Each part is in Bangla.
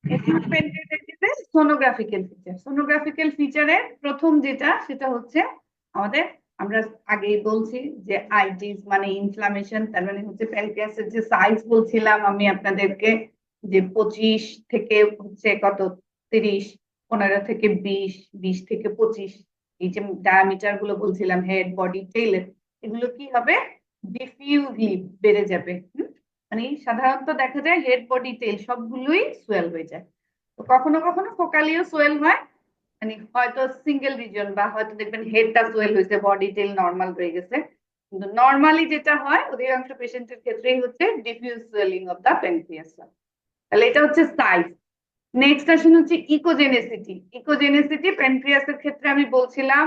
Acute প্যানক্রিয়াটাইটিসের সোনোগ্রাফিক্যাল feature. সোনোগ্রাফিক্যাল ফিচারের প্রথম যেটা সেটা হচ্ছে আমাদের, আমরা আগেই বলছি যে আইটিস মানে ইনফ্লামেশন, তার মানে হচ্ছে প্যানক্রিয়াসের যে সাইজ বলছিলাম আমি আপনাদেরকে, যে 25 থেকে হচ্ছে কত 30, 15 থেকে 20, 20 থেকে 25, এই যে ডায়ামিটার গুলো বলছিলাম হেড বডি টেইলের, এগুলো কি হবে ডিফিউজলি বেড়ে যাবে। মানে সাধারণত দেখা যায় হেড বডি টেল সবগুলোই সোয়েল হয়ে যায়। তো কখনো কখনো ফোকালিও সোয়েল হয়, মানে হয়তো সিঙ্গেল রিজন, বা হয়তো দেখবেন হেডটা সোয়েল হয়েছে বডি টেল নর্মাল রয়ে গেছে। কিন্তু নর্মালি যেটা হয় অধিকাংশ পেশেন্টের ক্ষেত্রেই হচ্ছে diffuse swelling of the pancreas. তাহলে এটা হচ্ছে সাইজ। নেক্সট আসেন হচ্ছে ইকোজেনেসিটি। ইকোজেনেসিটি প্যানক্রিয়াসের ক্ষেত্রে আমি বলছিলাম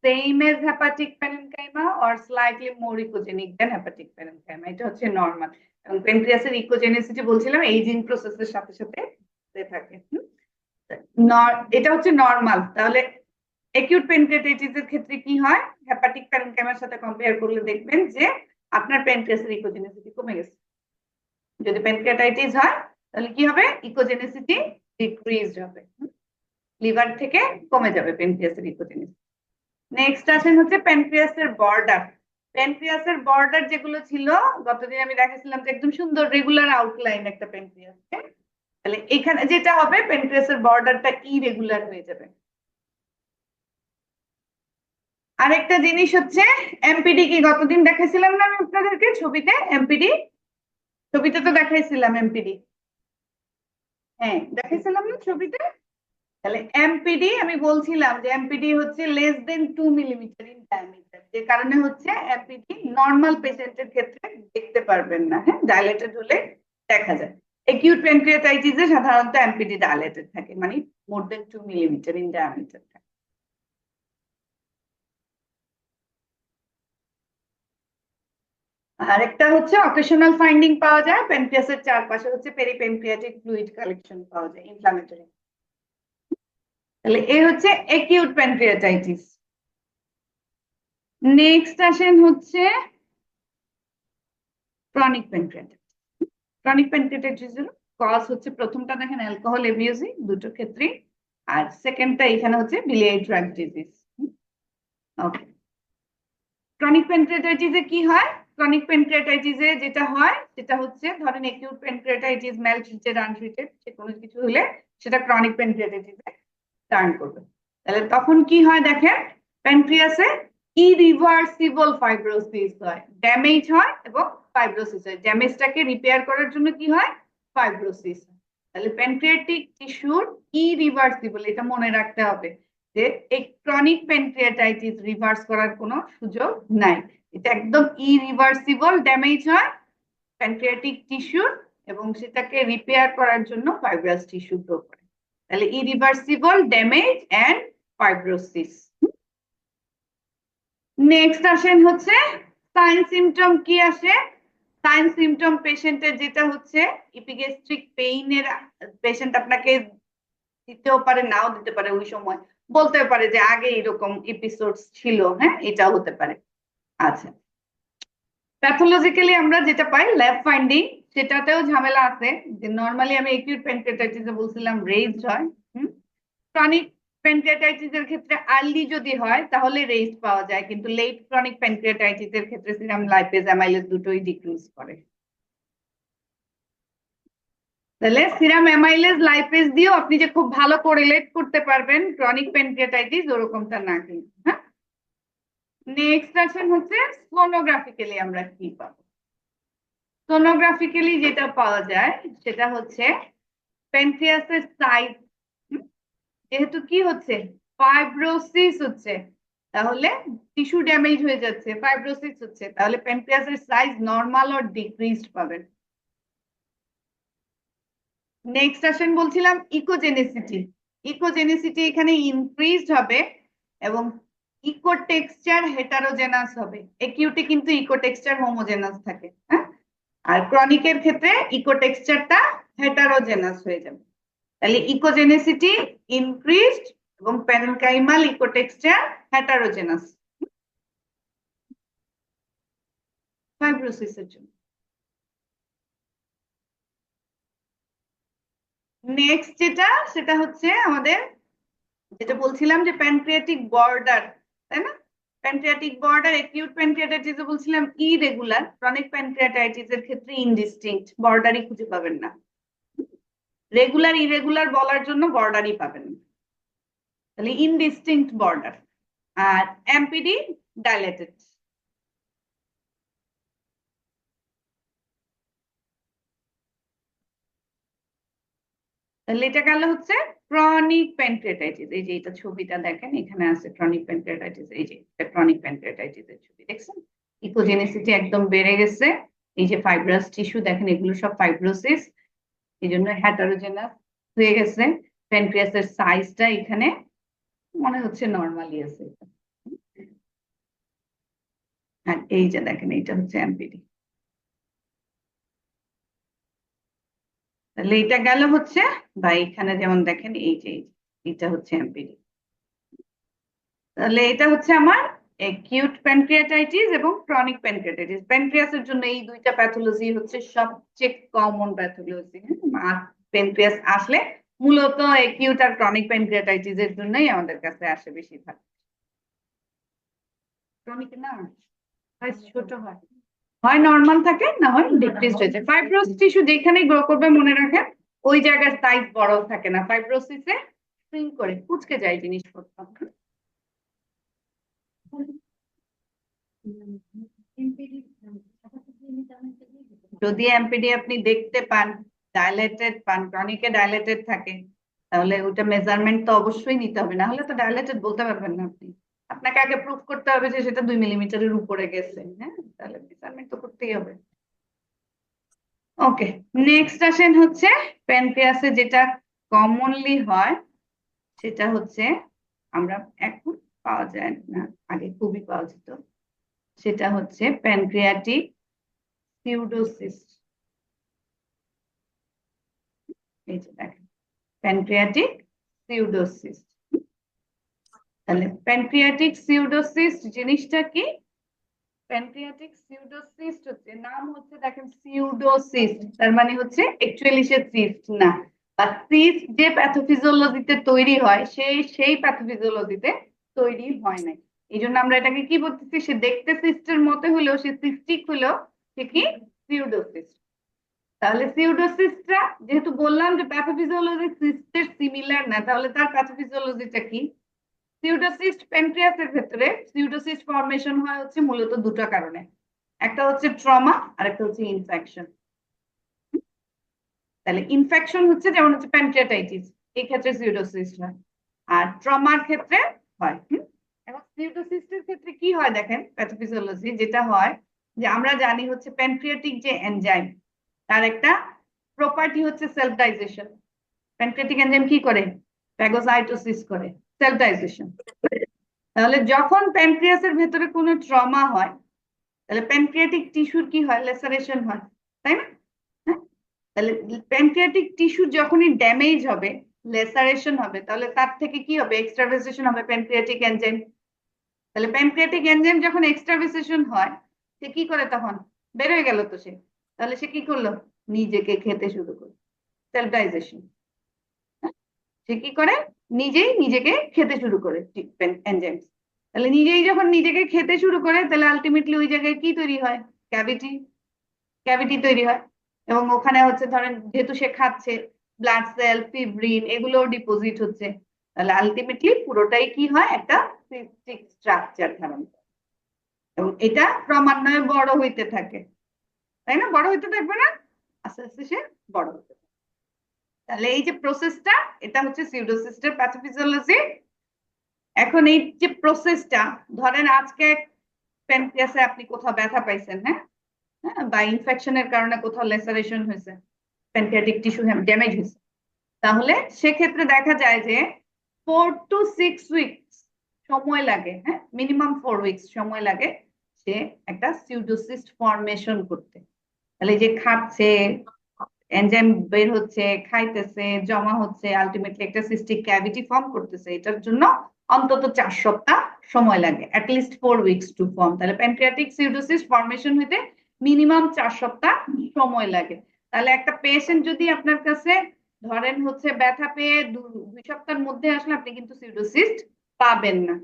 same as hepatic parenchyma or slightly more echogenic than hepatic parenchyma, এটা হচ্ছে নর্মাল। এবং প্যানক্রিয়াসের ইকোজেনেসিটি বলছিলাম এইজিং প্রসেসের সাথে সাথে থাকে। এটা হচ্ছে নর্মাল। তাহলে একিউট প্যানক্রিয়াটাইটিস এর ক্ষেত্রে কি হয়, হেপাটিক প্যারেনকাইমার সাথে কম্পেয়ার করলে দেখবেন যে আপনার প্যানক্রিয়াসের ইকোজেনেসিটি কমে গেছে। যদি প্যানক্রিয়াটাইটিস হয় তাহলে কি হবে, ইকোজেনেসিটি ডিক্রিজড হবে, লিভার থেকে কমে যাবে প্যানক্রিয়াসের ইকোজেনেসিটি। নেক্সট আসেন হচ্ছে প্যানক্রিয়াসের বর্ডার। প্যানক্রিয়াসের বর্ডার যেগুলো ছিল গতদিন আমি দেখাছিলাম যে একদম সুন্দর রেগুলার আউটলাইন একটা প্যানক্রিয়াসকে, তাহলে এখানে যেটা হবে প্যানক্রিয়াসের বর্ডারটা ইরেগুলার হয়ে যাবে। আরেকটা জিনিস হচ্ছে এমপিডি, কি গতদিন দেখাইছিলাম না আমি আপনাদেরকে ছবিতে এমপিডি, ছবিতে তো দেখাইছিলাম এমপিডি, হ্যাঁ দেখাইছিলাম না ছবিতে। তাহলে এমপিডি আমি বলছিলাম যে এমপিডি হচ্ছে less than 2 millimetre in diameter, যে কারণে হচ্ছে এমপিডি নর্মাল পেশেন্টের ক্ষেত্রে দেখতে পারবেন না, হ্যাঁ ডাইলেটেড হলে দেখা যায়। একিউট প্যানক্রিয়াটাইটিসে সাধারণত এমপিডি ডাইলেটেড থাকে, মানে মোর দেন 2 মিলিমিটার ইন ডায়ামিটার থাকে। আরেকটা হচ্ছে অকেশনাল ফাইন্ডিং পাওয়া যায় প্যানক্রিয়াসের চারপাশে হচ্ছে পেরিপ্যানক্রিয়াটিক ফ্লুইড কালেকশন পাওয়া যায় ইনফ্লামেটরি। তাহলে এই হচ্ছে একিউট প্যানক্রিয়াটাইটিস। নেক্সট আসেন হচ্ছে ক্রনিক প্যানক্রিয়াটাইটিস। ক্রনিক প্যানক্রিয়াটাইটিসের কজ হচ্ছে প্রথমটা দেখেন অ্যালকোহল এবিউজিং দুটো ক্ষেত্রেই, আর সেকেন্ডটা এখানে হচ্ছে biliary tract disease. Okay, chronic প্যানক্রিয়াটাইটিসে কি হয়, ক্রনিক প্যানক্রিয়াটাইটিসে যেটা হয় সেটা হচ্ছে ধরেন acute pancreatitis maltreated untreated যে কোনো কিছু হলে সেটা ক্রনিক প্যানক্রিয়াটাইটিসে টার্ন করবে। তাহলে তখন কি হয় দেখেন, প্যানক্রিয়াসে ইরিভার্সিবল ফাইব্রোসিস হয়, ড্যামেজ হয় এবং ফাইব্রোসিস হয়। ড্যামেজটাকে রিপেয়ার করার জন্য কি হয়, ফাইব্রোসিস। তাহলে প্যানক্রিয়াটিক টিস্যুর ইরিভার্সিবল, এটা মনে রাখতে হবে যে এই ক্রনিক প্যানক্রিয়াটাইটিস রিভার্স করার কোনো সুযোগ নাই। এটা একদম ইরিভার্সিবল ড্যামেজ হয় প্যানক্রিয়াটিক টিস্যুর, এবং সেটাকে রিপেয়ার করার জন্য ফাইব্রাস টিস্যু গ্রো করে। তাহলে irreversible damage and fibrosis. Next আসেন হচ্ছে সাইন সিমটম কি আসে। সাইন সিমটম পেশেন্টের যেটা হচ্ছে ইপিগ্যাস্ট্রিক পেইনের, পেশেন্ট আপনাকে দিতেও পারে নাও দিতে পারে, ওই সময় বলতে পারে যে আগে এরকম এপিসোড ছিল, হ্যাঁ এটাও হতে পারে। আচ্ছা, প্যাথোলজিক্যালি আমরা যেটা পাই ল্যাব ফাইন্ডিং, সেটাতেও ঝামেলা আছে। যে নর্মালি আমি একিউট প্যানক্রিয়াটাইটিসে বলছিলাম রেইজড হয়, ক্রনিক প্যানক্রিয়াটাইটিসের ক্ষেত্রে আর্লি যদি হয় তাহলে রেইজড পাওয়া যায়, কিন্তু লেট ক্রনিক প্যানক্রিয়াটাইটিসের ক্ষেত্রে সিরাম লাইপেজ অ্যামাইলেজ দুটোই ডিক্রিজ করে। তাহলে সিরাম অ্যামাইলেজ লাইপেজ দিয়েও আপনি যে খুব ভালো কোরিলেট করতে পারবেন ক্রনিক প্যানক্রিয়াটাইটিস ওরকমটা না কিন্তু, হ্যাঁ। নেক্সট আসেন হচ্ছে সোনোগ্রাফিক্যালি আমরা কি পাবো। সোনোগ্রাফিক্যালি যেটা পাওয়া যায় সেটা হচ্ছে প্যানক্রিয়াসের সাইজ, যেহেতু কি হচ্ছে ফাইব্রোসিস হচ্ছে, তাহলে টিস্যু ড্যামেজ হয়ে যাচ্ছে, ফাইব্রোসিস হচ্ছে, তাহলে প্যানক্রিয়াসের সাইজ নরমাল অর ডিক্রিজড পাবেন। নেক্সট আসেন বলছিলাম ইকোজেনেসিটি। ইকোজেনেসিটি এখানে ইনক্রিজড হবে এবং ইকো টেক্সচার হেটারোজেনাস হবে। একিউটে কিন্তু ইকো টেক্সচার হোমোজেনাস থাকে, হ্যাঁ, আর ক্রনিকের ক্ষেত্রে ইকো টেক্সচারটা হেটারোজেনাস হয়ে যাবে। তাহলে ইকোজেনেসিটি ইনক্রিজড এবং প্যারেনকাইমাল ইকো টেক্সচার হেটারোজেনাস ফাইব্রোসিসের জন্য। নেক্সট যেটা সেটা হচ্ছে আমাদের যেটা বলছিলাম যে প্যানক্রিয়াটিক বর্ডার, তাই না? প্যানক্রিয়াটিক বর্ডার একিউট প্যানক্রিয়াটাইটিস বলছিলাম ইরেগুলার, ক্রনিক প্যানক্রিয়াটাইটিস এর ক্ষেত্রে ইনডিস্টিংক্ট, বর্ডারই খুঁজে পাবেন না। রেগুলার ইরেগুলার বলার জন্য বর্ডারই পাবেন না, তাহলে ইনডিস্টিংক্ট বর্ডার। আর এমপিডি ডাইলেটেড। তাহলে এটা গেল হচ্ছে ক্রনিক প্যানক্রিয়াটাইটিস। এই যে এটা ছবিটা দেখেন, এখানে আছে ক্রনিক প্যানক্রিয়াটাইটিস, এই যে ক্রনিক প্যানক্রিয়াটাইটিস এর ছবি দেখছেন, ইকোজেনিসিটি একদম বেড়ে গেছে। এই যে ফাইব্রাস টিস্যু দেখেন, এগুলো সব ফাইব্রোসিস, এই জন্য হেটারোজেনাস হয়ে গেছে। প্যানক্রিয়াসের সাইজটা এখানে মনে হচ্ছে নর্মালি আছে। আর এই যে দেখেন, এইটা হচ্ছে এমপিডি। তাহলে এটা গেল হচ্ছে, বা এখানে যেমন দেখেন এই যে এটা হচ্ছে এমপিডি। তাহলে এটা হচ্ছে আমার অ্যাকিউট প্যানক্রিয়াটাইটিস এবং ক্রনিক প্যানক্রিয়াটাইটিস। প্যানক্রিয়াসের জন্য এই দুইটা প্যাথোলজি হচ্ছে সবচেয়ে কমন প্যাথোলজি। আর প্যানক্রিয়াস আসলে মূলত অ্যাকিউট আর ক্রনিক প্যানক্রিয়াটাইটিস এর জন্যই আমাদের কাছে আসে বেশিরভাগ। ক্রনিক না সাইজ ছোট হয়, হয় নর্মাল থাকে, না হয় ডিক্রিজড হয়ে যায়। ফাইব্রোস টিস্যু যেখানে গ্রো করবে মনে রাখেন ওই জায়গার সাইজ বড় থাকে না, ফাইব্রোসিসে শ্রিঙ্ক করে কুচকে যায় জিনিসপত্র। যদি এমপিডি আপনি দেখতে পান, ডাইলেটেড পান, ক্রনিকে ডাইলেটেড থাকে, তাহলে ওটা মেজারমেন্ট তো অবশ্যই নিতে হবে, না হলে তো ডাইলেটেড বলতে পারবেন না আপনি। আপনাকে আগে প্রুফ করতে হবে যে সেটা 2 মিলিমিটারের উপরে গেছে, হ্যাঁ, তাহলে মেজারমেন্ট তো করতেই হবে। ওকে, নেক্সট আসেন হচ্ছে প্যানক্রিয়াসে যেটা কমনলি হয় সেটা হচ্ছে, আমরা এখন পাওয়া যায় না, আগে খুবই পাওয়া যেত, সেটা হচ্ছে প্যানক্রিয়াটিক সিউডোসিস্ট। এই যে দেখেন, প্যানক্রিয়াটিক সিউডোসিস্ট। তাহলে প্যানক্রিয়াটিক সিউডোসিস্ট জিনিসটা কি? প্যানক্রিয়াটিক সিউডোসিস্ট হচ্ছে, নাম হচ্ছে দেখেন সিউডোসিস্ট, তার মানে হচ্ছে অ্যাকচুয়ালি সে সিস্ট না, বা সিস্ট যে প্যাথোফিজিওলজিতে তৈরি হয় সেই প্যাথোফিজিওলজিতে তৈরি হয় নাই। এই জন্য আমরা এটাকে কি বলতেছি, সে দেখতে সিস্টের মতো হলেও, সে সিস্টিক হলেও সে কি সিউডোসিস্ট। তাহলে সিউডোসিস্টরা যেহেতু বললাম যে প্যাথোফিজিওলজি সিস্টের সিমিলার না, তাহলে তার প্যাথোফিজিওলজিটা কি? সিউডোসিস্ট প্যানক্রিয়াসের ক্ষেত্রে সিউডোসিস্ট ফর্মেশন হয় হচ্ছে মূলত দুটো কারণে, একটা হচ্ছে ট্রমা আর একটা হচ্ছে ইনফেকশন। তাহলে ইনফেকশন হচ্ছে যেমন হচ্ছে প্যানক্রিয়াটাইটিস, এই ক্ষেত্রে সিউডোসিস্ট হয়, আর ট্রমার ক্ষেত্রে হয়। এবং সিউডোসিস্টের ক্ষেত্রে কি হয় দেখেন, প্যাথোফিজিওলজি যেটা হয় যে আমরা জানি হচ্ছে প্যানক্রিয়াটিক যে এনজাইম, তার একটা প্রপার্টি হচ্ছে সেলফ ডাইজেশন। প্যানক্রিয়াটিক এনজাইম কি করে? ফ্যাগোসাইটোসিস করে, সেলফ ডাইজেশন। তাহলে যখন প্যানক্রিয়াসের ভেতরে কোনো ট্রমা হয়, তাহলে প্যানক্রিয়াটিক টিস্যুর কি হয়? লেসারেশন হয়, তাই না? হ্যাঁ? তাহলে প্যানক্রিয়াটিক টিস্যু যখনই ড্যামেজ হবে, লেসারেশন হবে, তাহলে তার থেকে কি হবে? এক্সট্রাভাসেশন হবে প্যানক্রিয়াটিক এনজাইম। তাহলে প্যানক্রিয়াটিক এনজাইম যখন এক্সট্রাভাসেশন হয়, সে কি করে? তখন বের হয়ে গেল তো সে, তাহলে সে কি করলো? নিজেকে খেতে শুরু করলো, সেলফ ডাইজেশন। সে কি করে? নিজেই নিজেকে খেতে শুরু করে এনজাইম। তাহলে নিজেই যখন নিজেকে খেতে শুরু করে, তাহলে আলটিমেটলি ওই জায়গায় কি তৈরি হয়? ক্যাভিটি, ক্যাভিটি তৈরি হয়। এবং ওখানে হচ্ছে ধরেন যেহেতু সে খাচ্ছে, ব্লাড সেল, ফিব্রিন এগুলো ডিপোজিট হচ্ছে, তাহলে আলটিমেটলি পুরোটাই কি হয়? একটা সিস্টিক স্ট্রাকচার ধারণ করে। এবং এটা ক্রমান্বয়ে বড় হইতে থাকে, তাই না? বড় হইতে থাকবে না, আস্তে আস্তে সে বড় হতে থাকে। তাহলে এই যে প্রসেসটা, এটা হচ্ছে সিউডোসিস্টের প্যাথোফিজিওলজি। এখন এই যে প্রসেসটা, ধরেন আজকে প্যানক্রিয়াসে আপনি কোথাও ব্যথা পাইছেন, হ্যাঁ, বা ইনফেকশনের কারণে কোথাও লেসারেশন হয়েছে, প্যানক্রিয়াটিক টিস্যু ড্যামেজ হয়েছে, তাহলে সেক্ষেত্রে দেখা যায় যে 4 to 6 উইকস সময় লাগে, হ্যাঁ, মিনিমাম 4 উইকস সময় লাগে সে একটা সিউডোসিস্ট ফর্মেশন করতে। তাহলে যে খাচ্ছে, এনজাইম বের হচ্ছে, খাইতেছে, জমা হচ্ছে, আলটিমেটলি একটা সিস্টিক ক্যাভিটি ফর্ম করতেছে, এটার জন্য অন্তত 4 সপ্তাহ সময় লাগে, অ্যাটলিস্ট 4 উইকস টু ফর্ম। তাহলে প্যানক্রিয়াটিক সিউডোসিস ফর্মেশন হইতে মিনিমাম 4 সপ্তাহ সময় লাগে। তাহলে একটা পেশেন্ট যদি আপনার কাছে ধরেন হচ্ছে ব্যথা পেয়ে 2 সপ্তাহের মধ্যে আসলে আপনি কিন্তু সিউডোসিস্ট পাবেন না।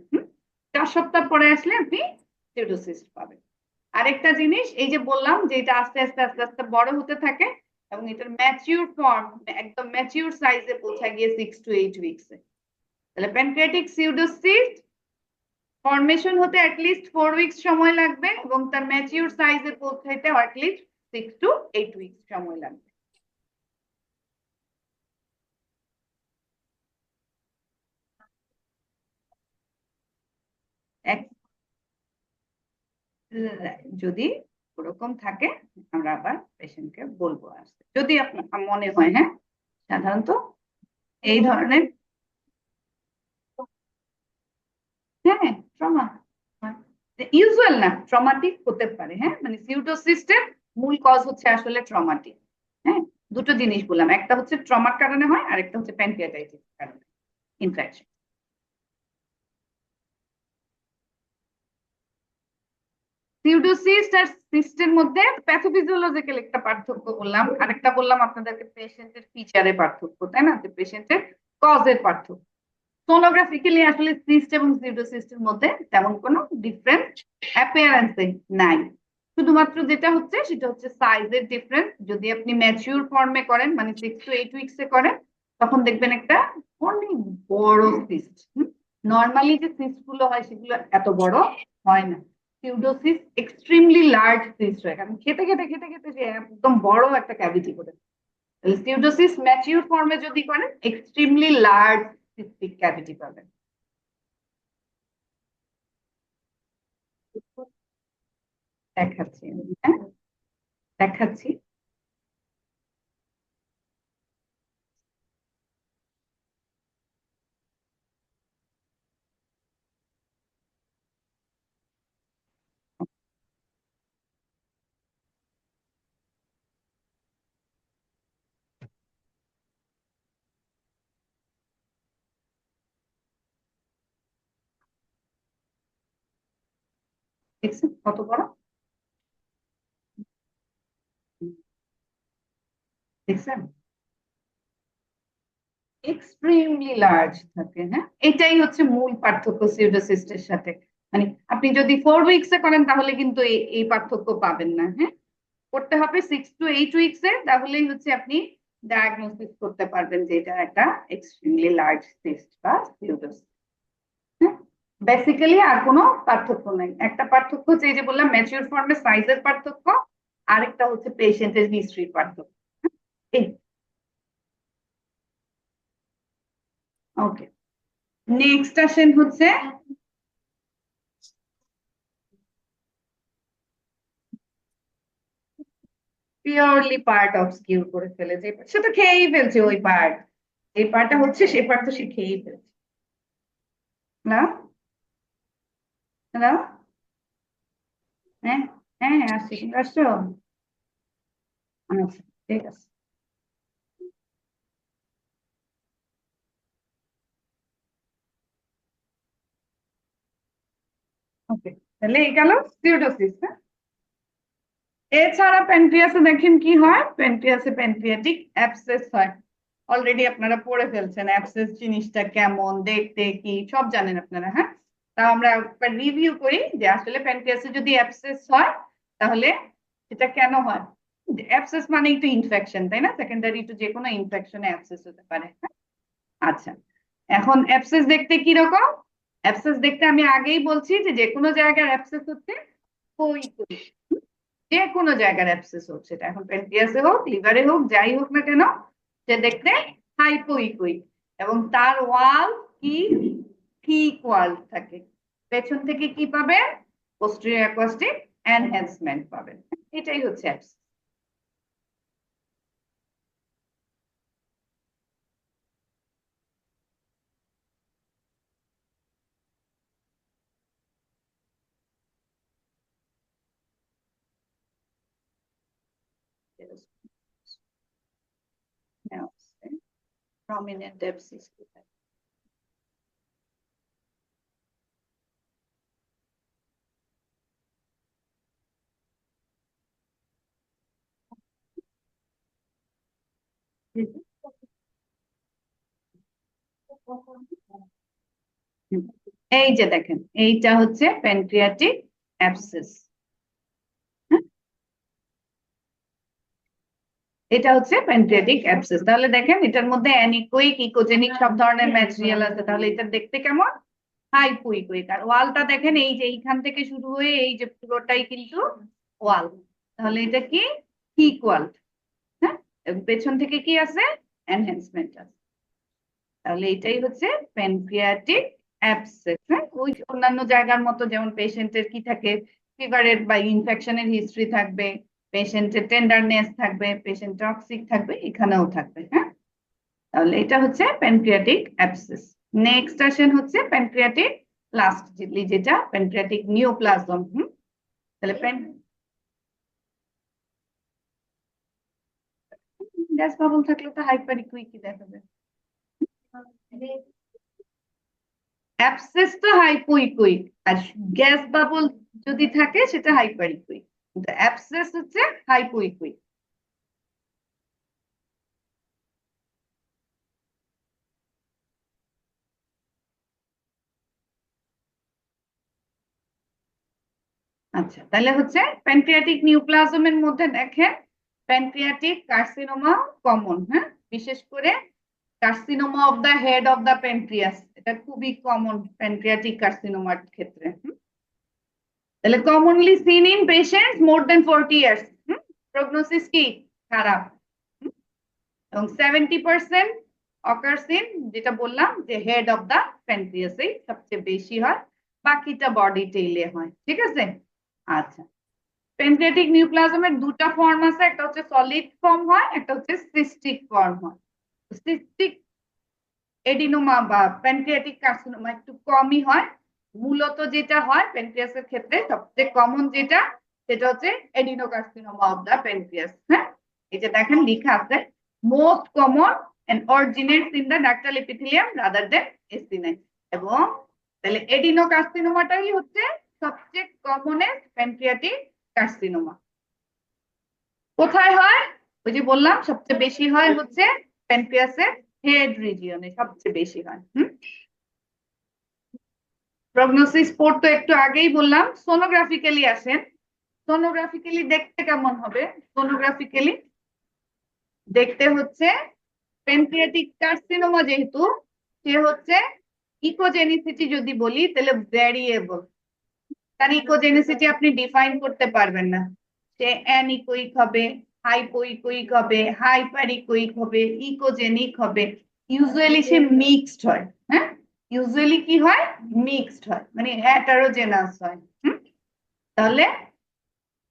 4 সপ্তাহ পরে আসলে আপনি সিউডোসিস্ট পাবেন। আরেকটা জিনিস এই যে বললাম যে এটা আস্তে আস্তে আস্তে আস্তে বড় হতে থাকে এবং এটার ম্যাচিউর ফর্ম একদম ম্যাচিউর সাইজে পৌঁছা গিয়ে 6 to 8 উইকসে। তাহলে প্যানক্রিয়াটিক সিউডোসিস্ট ফর্মেশন হতে অ্যাটলিস্ট 4 উইকস সময় লাগবে এবং তার ম্যাচিউর সাইজে পৌঁছাইতে অ্যাটলিস্ট 6 to 8 উইকস সময় লাগবে। যদি ওরকম থাকে আমরা আবার পেশেন্টকে বলবো আসতে, যদি আপনার মনে হয়। হ্যাঁ, সাধারণত এই ধরনের, হ্যাঁ, ট্রমা ইউজুয়াল না, ট্রমাটিক হতে পারে। হ্যাঁ, মানে সিউডোসিস্টের মূল কজ হচ্ছে আসলে ট্রমাটিক। হ্যাঁ, দুটো জিনিস বললাম, একটা হচ্ছে ট্রমার কারণে হয় আর একটা হচ্ছে প্যানক্রিয়াটাইটিস কারণে ইনফেকশন। সিউডোসিস্ট আর সিস্টের মধ্যে প্যাথোফিজিওলজিক্যাল একটা পার্থক্য বললাম, আরেকটা বললাম আপনাদেরকে পেশেন্টের ফিচারে পার্থক্য, তাই না, পেশেন্টের কজের পার্থক্য। সোনোগ্রাফিক্যালি আসলে সিস্ট এবং সিউডোসিস্টের মধ্যে তেমন কোনো ডিফারেন্স অ্যাপিয়ারেন্সে নাই। শুধুমাত্র যেটা হচ্ছে সেটা হচ্ছে সাইজের ডিফারেন্স। যদি আপনি ম্যাচিউর ফর্মে করেন মানে 6 to 8 উইকসে করেন তখন দেখবেন একটা অনেক বড় সিস্ট। নর্মালি যে সিস্ট গুলো হয় সেগুলো এত বড় হয় না, সিউডোসিস এক্সট্রিমলি লার্জ সিস্ট হয়, কারণ খেতে খেতে খেতে খেতে যে একদম বড় একটা ক্যাভিটি করে। সিউডোসিস ম্যাচিউর ফর্মে যদি করেন এক্সট্রিমলি লার্জ সিস্টিক ক্যাভিটি পাবেন। দেখাচ্ছি আমি, হ্যাঁ, দেখাচ্ছি। দেখছেন কত বড়, দেখছেন এক্সট্রিমলি লার্জ থাকে। হ্যাঁ, এটাই হচ্ছে মূল পার্থক্য সিউডোসিস্টের সাথে। মানে আপনি যদি 4 উইকসে করেন তাহলে কিন্তু এই পার্থক্য পাবেন না। হ্যাঁ, করতে হবে 6 to 8 উইকসে, তাহলেই হচ্ছে আপনি ডায়াগনোসিস করতে পারবেন যে এটা একটা এক্সট্রিমলি লার্জ সিস্ট বা সিউডোসিস। হ্যাঁ, বেসিক্যালি আর কোনো পার্থক্য নাই। একটা পার্থক্য হচ্ছে এই যে বললাম ম্যাচিউর ফর্মে সাইজের পার্থক্য, আরেকটা হচ্ছে পেশেন্টের হিস্ট্রির পার্থক্য। এই, ওকে, নেক্সট আসেন হচ্ছে পিওরলি পার্ট অবস্কিউর করে ফেলে, যে সে তো খেয়েই ফেলছে ওই পার্ট, এই পার্টটা হচ্ছে সেই পার্ট তো সে খেয়েই ফেলছে। না, হ্যালো, হ্যাঁ, হ্যাঁ, হ্যাঁ, আসছি, শুনতে আসছো? আচ্ছা, ঠিক আছে, ওকে, তাহলে এই গেল সিউডোসিস। এছাড়া প্যানক্রিয়াসে দেখেন কি হয়, প্যানক্রিয়াসে প্যানক্রিয়াটিক অ্যাবসেস হয়। অলরেডি আপনারা পড়ে ফেলছেন অ্যাবসেস জিনিসটা কেমন দেখতে, কি সব জানেন আপনারা। হ্যাঁ, তা আমরা একবার রিভিউ করি যে আসলে প্যানক্রিয়াসে যদি অ্যাবসেস হয় তাহলে সেটা কেন হয়। অ্যাবসেস মানেই তো ইনফেকশন, তাই না, সেকেন্ডারি টু যে কোনো ইনফেকশনে অ্যাবসেস হতে পারে। হ্যাঁ? আচ্ছা, এখন অ্যাবসেস দেখতে কি রকম? অ্যাবসেস দেখতে আমি আগেই বলছি যে যে কোনো জায়গার অ্যাবসেস হচ্ছে কই কই, যে কোনো জায়গার অ্যাবসেস হোক, সেটা এখন প্যানক্রিয়াসে হোক লিভারে হোক যাই হোক না কেন, সে দেখতে হাইপোইকোইক এবং তার ওয়াল কি ঠিক ওয়াল থাকে। পেছন থেকে কি পাবেন? পোস্টেরিয়র অ্যাকোয়াস্টিক এনহ্যান্সমেন্ট পাবেন। এটাই হচ্ছে অ্যাবসেস। প্রমিনেন্ট অ্যাবসেস কোথায়? এই যে দেখেন, এইটা হচ্ছে প্যানক্রিয়াটিক অ্যাবসেস। এটা হচ্ছে প্যানক্রিয়াটিক অ্যাবসেস। তাহলে দেখেন এটার মধ্যে অ্যানিকোইক, ইকোজেনিক সব ধরনের ম্যাটেরিয়াল আছে। তাহলে এটা দেখতে কেমন? হাইপোইকোইক। আর ওয়ালটা দেখেন, এই যে এইখান থেকে শুরু হয়ে এই যে পুরোটাই কিন্তু ওয়াল। তাহলে এটা কি? থিক ওয়াল। হ্যাঁ, পেছন থেকে কি আছে? এনহ্যান্সমেন্ট আছে। তাহলে এটাই হচ্ছে প্যানক্রিয়াটিক অ্যাবসেস। হ্যাঁ, ওই অন্যান্য জায়গার মতো যেমন পেশেন্টের কি থাকে, ফিভারের বা ইনফেকশনের হিস্ট্রি থাকবে, পেশেন্টের টেন্ডারনেস থাকবে, পেশেন্ট টক্সিক থাকবে, এখানেও থাকবে। হ্যাঁ, তাহলে এটা হচ্ছে প্যানক্রিয়াটিক অ্যাবসেস। নেক্সট আসেন হচ্ছে প্যানক্রিয়াটিক লাস্টলি, যেটা প্যানক্রিয়াটিক নিওপ্লাজম। তাহলে গ্যাস বাবল থাকলে তো হাইপারিকুইকই দেখাবে। অ্যাবসেস তো হাইপোইকুইক, আর গ্যাস বাবল যদি থাকে সেটা হাইপারিকুইক, কিন্তু অ্যাবসেস হচ্ছে হাইপোইকুইক। আচ্ছা, তাহলে হচ্ছে প্যানক্রিয়াটিক নিউপ্লাজমের মধ্যে দেখেন প্যানক্রিয়াটিক কার্সিনোমা কমন। হ্যাঁ, বিশেষ করে carcinoma of the head of the pancreas, এটা খুবই কমন প্যানক্রিয়াটিক কার্সিনোমার ক্ষেত্রে। তাহলে commonly seen in patients more than 40 years. Prognosis কি? খারাপ। এবং 70% অকার্স ইন, যেটা বললাম যে হেড অফ দা প্যানক্রিয়াসেই সবচেয়ে বেশি হয়, বাকিটা বডি টেইলে হয়। ঠিক আছে? আচ্ছা, প্যানক্রিয়াটিক নিউপ্লাজমের দুটা ফর্ম আছে, একটা হচ্ছে সলিড ফর্ম হয়, একটা হচ্ছে সিস্টিক ফর্ম হয়। সিস্টিক এডিনোমা বা প্যানক্রিয়াটিক কার্সিনোমা একটু কমই হয়। মূলত যেটা হয় প্যানক্রিয়াসের ক্ষেত্রে সবচেয়ে কমন যেটা, সেটা হচ্ছে এডিনোকার্সিনোমা অফ দা প্যানক্রিয়াস। হ্যাঁ, এই যে দেখেন লেখা আছে most common and originates in the ductal epithelium rather than acini। এবং তাহলে এডিনোকার্সিনোমাটাই হচ্ছে সবচেয়ে কমনেস্ট প্যানক্রিয়াটিক কার্সিনোমা। কোথায় হয়? ওই যে বললাম সবচেয়ে বেশি হয় হচ্ছে প্যানক্রিয়াসের হেড রিজিয়নে সবচেয়ে বেশি হয়। প্রগনোসিস পোর তো একটু আগেই বললাম। সোনোগ্রাফিক্যালি আসেন, সোনোগ্রাফিক্যালি দেখতে কেমন হবে? সোনোগ্রাফিক্যালি দেখতে হচ্ছে প্যানক্রিয়াটিক কার্সিনোমা যেহেতু, সে হচ্ছে ইকোজেনিসিটি যদি বলি তাহলে ভ্যারিয়েবল। কারণ ইকোজেনিসিটি আপনি ডিফাইন করতে পারবেন না, সে অ্যানিকোইক হবে, হাইপোইকোইক হবে, হাইপারিকোইক হবে, ইকোজেনিক হবে। ইউজুয়ালি সে মিক্সড হয়। হ্যাঁ, ইউজুয়ালি কি হয়? মিক্সড হয়, মানে হেটারোজেনাস হয়। তাহলে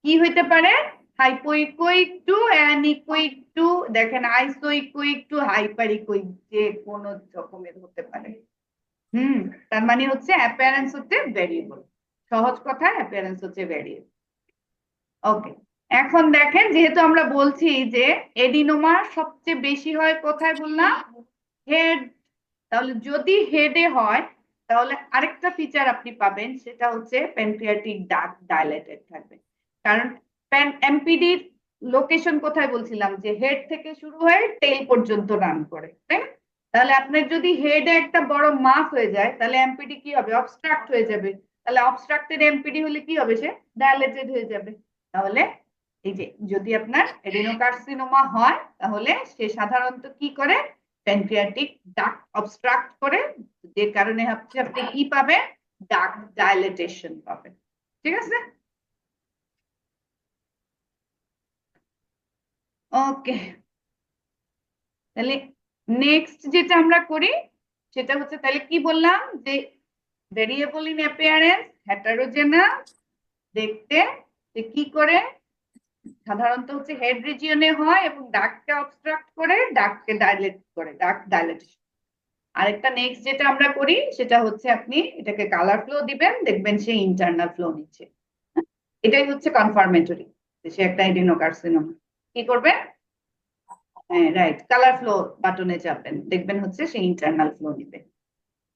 কি হইতে পারে? হাইপোইকোইক টু অ্যানিকোইক টু, দেখেন আইসোইকোইক টু হাইপারিকোইক, যে কোনো রকমের হতে পারে। তার মানে হচ্ছে অ্যাপিয়ারেন্স হচ্ছে ভেরিয়েবল। সহজ কথায় অ্যাপিয়ারেন্স হচ্ছে ভেরিয়েবল। ওকে, এখন দেখেন যেহেতু আমরা বলছি যে এডিনোমা সবচেয়ে বেশি হয় কোথায় বললাম? হেড। তাহলে যদি হেডে হয় তাহলে আরেকটা ফিচার আপনি পাবেন, সেটা হচ্ছে প্যানক্রিয়াটিক ডাক্ট ডাইলেটেড থাকবে। কারণ এমপিডির লোকেশন কোথায় বলছিলাম? যে হেড থেকে শুরু হয়ে টেল পর্যন্ত রান করে, তাই না? তাহলে আপনার যদি হেডে একটা বড় মাস হয়ে যায় তাহলে এমপিডি কি হবে? অবস্ট্রাক্ট হয়ে যাবে। তাহলে অবস্ট্রাক্টেড এমপিডি হলে কি হবে? সে ডাইলেটেড হয়ে যাবে। তাহলে এই যে যদি আপনার এডিনোকার্সিনোমা হয় তাহলে সে সাধারণত কি করে? প্যানক্রিয়াটিক ডাক্ট অবস্ট্রাক্ট করে, যে কারণে হচ্ছে আপনি কি পাবেন? ডাক্ট ডাইলেটেশন পাবেন। ঠিক আছে? ওকে, তাহলে নেক্সট যেটা আমরা করি সেটা হচ্ছে, তাহলে কি বললাম? যে ভেরিয়েবল ইন অ্যাপিয়ারেন্স, হেটারোজেনাস দেখতে, যে কি করে? সাধারণত হচ্ছে হেড রিজিয়নে হয় এবং ডাক্টকে অবস্ট্রাক্ট করে, ডাক্টকে ডাইলেট করে, ডাক্ট ডাইলেটেশন। আরেকটা নেক্সট যেটা আমরা করি সেটা হচ্ছে আপনি এটাকে কালার ফ্লো দিবেন, দেখবেন সে ইন্টারনাল ফ্লো নিচ্ছে। এটাই হচ্ছে কনফার্মেটরি, সে একটা এডিনোকার্সিনোমা। কি করবে? হ্যাঁ, রাইট, কালার ফ্লো বাটনে চাপবেন, দেখবেন হচ্ছে সে ইন্টারনাল ফ্লো নিবে।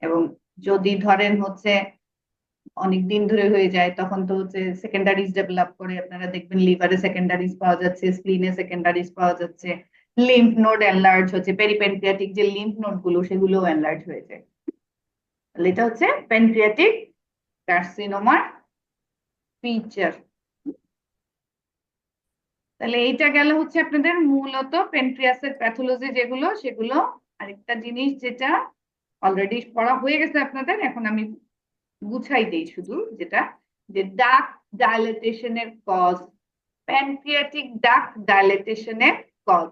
এবং যদি ধরেন হচ্ছে অনেক দিন ধরে হয়ে যায় তখন তো হচ্ছে সেকেন্ডারিজ ডেভেলপ করে, আপনারা দেখবেন লিভারে সেকেন্ডারিজ পাওয়া যাচ্ছে, স্প্লিনে সেকেন্ডারিজ পাওয়া যাচ্ছে, লিম্ফ নোড এনলার্জ হচ্ছে, পেরিপ্যানক্রিয়াটিক যে লিম্ফ নোড গুলো সেগুলো এনলার্জ হয়েছে। তাহলে এটা হচ্ছে প্যানক্রিয়াটিক কার্সিনোমার ফিচার। তাহলে এইটা গেল হচ্ছে আপনাদের মূলত প্যানক্রিয়াসের প্যাথোলজি যেগুলো সেগুলো। আরেকটা জিনিস যেটা অলরেডি পড়া হয়ে গেছে আপনাদের, এখন আমি গুছাই দেই শুধু, যেটা যে ডাক্ট ডাইলেটেশনের কজ, প্যানক্রিয়াটিক ডাক্ট ডাইলেটেশনের কজ।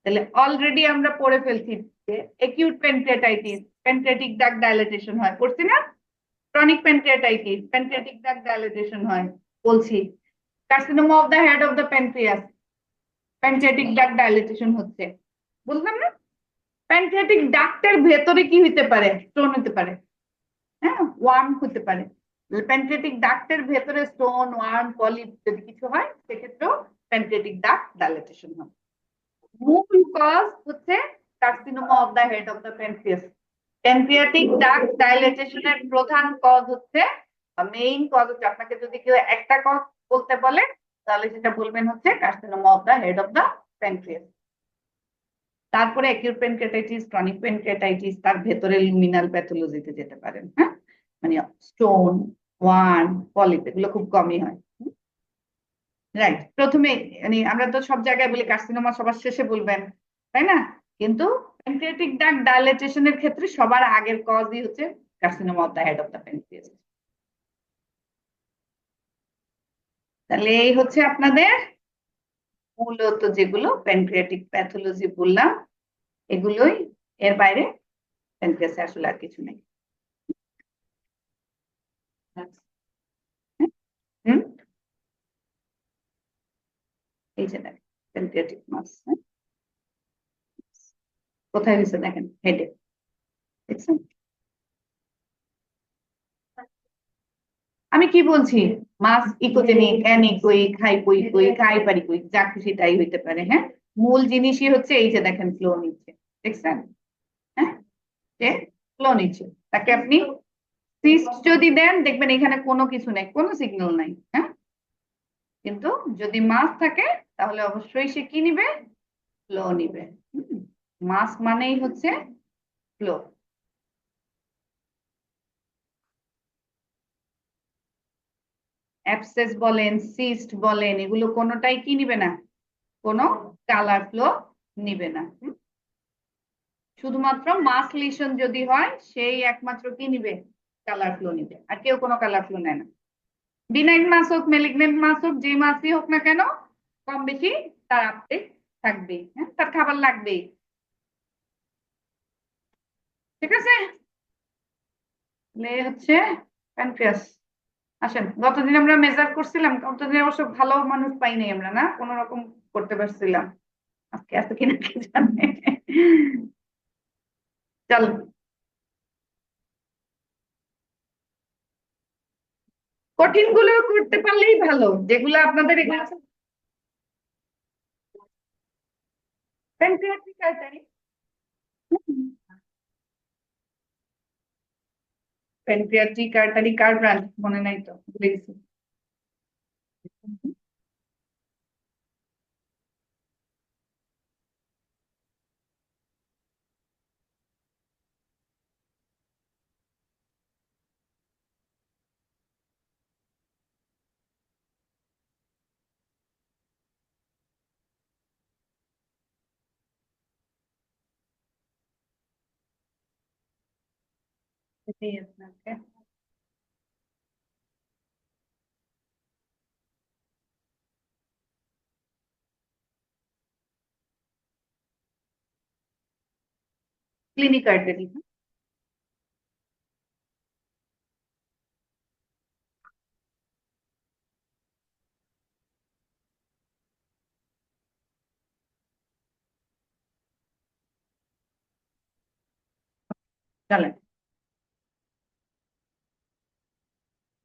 তাহলে অলরেডি আমরা পড়ে ফেলছি যে acute pancreatitis pancreatic duct dilatation হয়, পড়ছি না? Chronic pancreatitis pancreatic duct dilatation হয় বলছি। Carcinoma of the head of the pancreas pancreatic duct dilatation হচ্ছে, বুঝলাম না? প্যানক্রিয়াটিক ডাক্টের ভেতরে কি হইতে পারে? স্টোন হতে পারে, হ্যাঁ, ওয়ার্ম হতে পারে। প্যানক্রিয়াটিক ডাক্টের ভেতরে স্টোন, ওয়ার্ম, পলিপ যদি কিছু হয় সেক্ষেত্রেও প্যানক্রিয়াটিক ডাক্ট ডাইলেটেশন হয়। মূল কজ হচ্ছে carcinoma of the head of the pancreas. Pancreatic duct ডাইলেটেশনের প্রধান কজ হচ্ছে, মেইন কজ হচ্ছে, আপনাকে যদি কেউ একটা কজ বলতে বলে তাহলে সেটা বলবেন হচ্ছে carcinoma of the head of the pancreas. তারপরে অ্যাকিউট প্যানক্রিয়াটাইটিস, ক্রনিক প্যানক্রিয়াটাইটিস, তার ভেতরে লুমিনাল প্যাথোলজিতে যেতে পারেন, হ্যাঁ, মানে স্টোন, ওয়ার্ম, পলিপ এগুলো খুব কমই হয়। রাইট, প্রথমে মানে আমরা তো সব জায়গায় বলি কার্সিনোমা সবার শেষে বলবেন, তাই না? কিন্তু প্যানক্রিয়াটিক ডাক্ট ডাইলেটেশনের ক্ষেত্রে সবার আগের কজই হচ্ছে carcinoma of the head of the pancreas. তাহলে এই হচ্ছে আপনাদের মূলত যেগুলো প্যানক্রিয়াটিক প্যাথোলজি বললাম, এগুলোই, এর বাইরে প্যানক্রিয়াসে আসলে আর কিছু নেই। হুম, এই যে দেখেন প্যানক্রিয়াটিক মাস, কোথায় হয়েছে দেখেন, হেডে, দেখছেন? আমি কি বলছি, মাস ইকোজেনিক, অ্যানিকোইক, হাইপোইকোইক, হাইপারিকোইক, যা খুশি তাই হইতে পারে, হ্যাঁ। মূল জিনিসই হচ্ছে এই যে দেখেন ফ্লো নিচ্ছে, দেখছেন? হ্যাঁ, যে ফ্লো নিচ্ছে, তাকে আপনি সিস্ট যদি দেন দেখবেন এখানে কোনো কিছু নেই, কোনো সিগন্যাল নাই, হ্যাঁ। কিন্তু যদি মাস থাকে তাহলে অবশ্যই সে কি নিবে? ফ্লো নিবে। মাস মানেই হচ্ছে ফ্লো। অ্যাবসেস বলেন, সিস্ট বলেন, এগুলো কোনোটাই কি নিবে না, কোনো কালার ফ্লো নিবে না। শুধুমাত্র মাস লিশন যদি হয় সেই একমাত্র কি নিবে? কালার ফ্লো নিবে, আর কেউ কোনো কালার ফ্লো নেয় না। বিনাইন মাস হোক, মেলিগনেন্ট মাস হোক, যে মাসই হোক না কেন, কম বেশি তার আপটেক থাকবেই, হ্যাঁ, তার খাবার লাগবেই। ঠিক আছে, হচ্ছে প্যানক্রিয়াস। আসেন, গতদিন আমরা মেজার করছিলাম, গতদিন অবশ্য ভালো মানুষ পাইনি আমরা, না কোন রকম করতে পারছিলাম, আজকে আছে কিনা কে জানে। চল, কঠিন গুলো করতে পারলেই ভালো, যেগুলো আপনাদের এগুলো প্যানক্রিয়াটিক আর্টারি, প্যানক্রিয়াটিক আর্টারি কার ব্রাঞ্চ মনে নাই তো, ভুলে গেছি। এটাই আপনাকে ক্লিনিক আর্টারি। চলেন